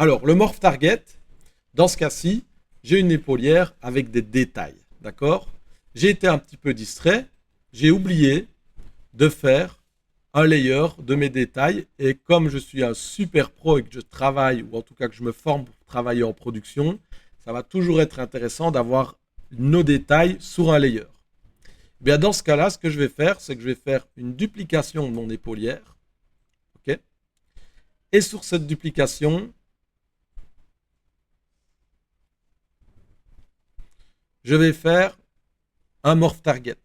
Alors, le morph target, dans ce cas-ci, j'ai une épaulière avec des détails. D'accord? J'ai été un petit peu distrait. J'ai oublié de faire un layer de mes détails. Et comme je suis un super pro et que je travaille, ou en tout cas que je me forme pour travailler en production, ça va toujours être intéressant d'avoir nos détails sur un layer. Bien, dans ce cas-là, ce que je vais faire, c'est que je vais faire une duplication de mon épaulière. OK? Et sur cette duplication, je vais faire un morph target.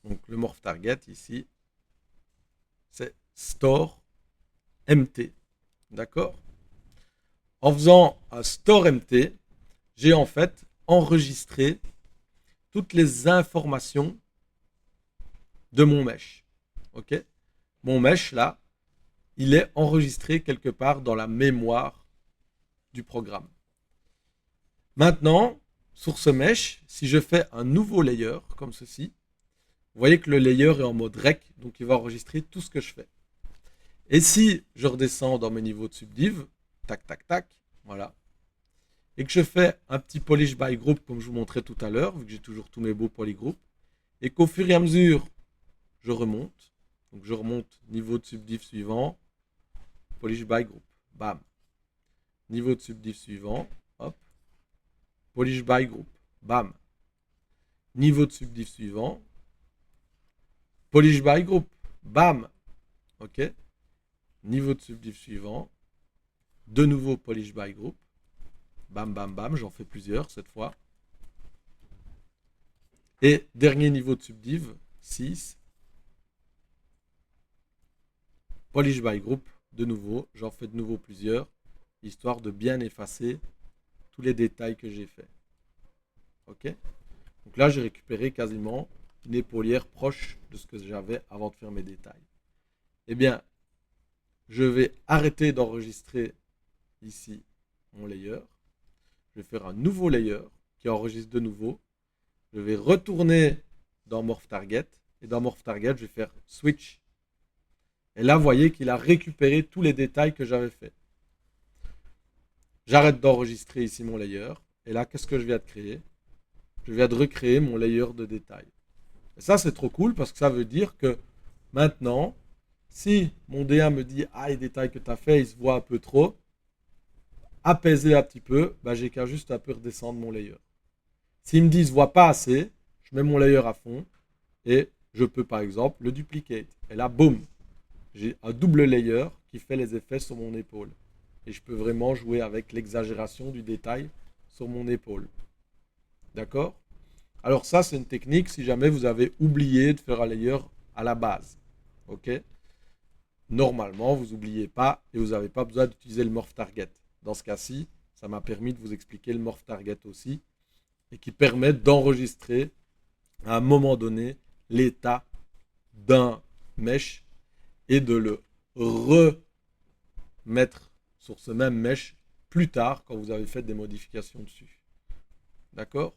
Donc le morph target ici, c'est store mt. D'accord? En faisant un store mt, j'ai en fait enregistré toutes les informations de mon mesh. OK? Mon mesh là, il est enregistré quelque part dans la mémoire du programme. Maintenant, sur ce mesh, si je fais un nouveau layer comme ceci, vous voyez que le layer est en mode rec, donc il va enregistrer tout ce que je fais. Et si je redescends dans mes niveaux de subdiv, tac, tac, tac, voilà, et que je fais un petit polish by group comme je vous montrais tout à l'heure, vu que j'ai toujours tous mes beaux polygroups, et qu'au fur et à mesure, je remonte, donc je remonte niveau de subdiv suivant, polish by group, bam, niveau de subdiv suivant, hop, polish by group, bam, niveau de subdiv suivant, polish by group, bam, ok, niveau de subdiv suivant, de nouveau polish by group, bam bam bam, j'en fais plusieurs cette fois. Et dernier niveau de subdiv, 6, polish by group, de nouveau, j'en fais de nouveau plusieurs, histoire de bien effacer tous les détails que j'ai fait. Ok? Donc là, j'ai récupéré quasiment une épaulière proche de ce que j'avais avant de faire mes détails. Eh bien, je vais arrêter d'enregistrer ici mon layer. Je vais faire un nouveau layer qui enregistre de nouveau. Je vais retourner dans morph target. Et dans morph target, je vais faire switch. Et là, vous voyez qu'il a récupéré tous les détails que j'avais fait. J'arrête d'enregistrer ici mon layer. Et là, qu'est-ce que je viens de créer? Je viens de recréer mon layer de détails. Et ça, c'est trop cool parce que ça veut dire que maintenant, si mon D1 me dit ah, les détails que tu as fait, ils se voient un peu trop, apaiser un petit peu, bah, j'ai qu'à juste un peu redescendre mon layer. S'ils me disent voit pas assez, je mets mon layer à fond et je peux par exemple le duplicate. Et là, boum, j'ai un double layer qui fait les effets sur mon épaule. Et je peux vraiment jouer avec l'exagération du détail sur mon épaule. D'accord? Alors ça, c'est une technique si jamais vous avez oublié de faire un layer à la base. Ok? Normalement, vous n'oubliez pas et vous n'avez pas besoin d'utiliser le morph target. Dans ce cas-ci, ça m'a permis de vous expliquer le morph target aussi et qui permet d'enregistrer à un moment donné l'état d'un mesh et de le remettre sur ce même mesh plus tard quand vous avez fait des modifications dessus. D'accord?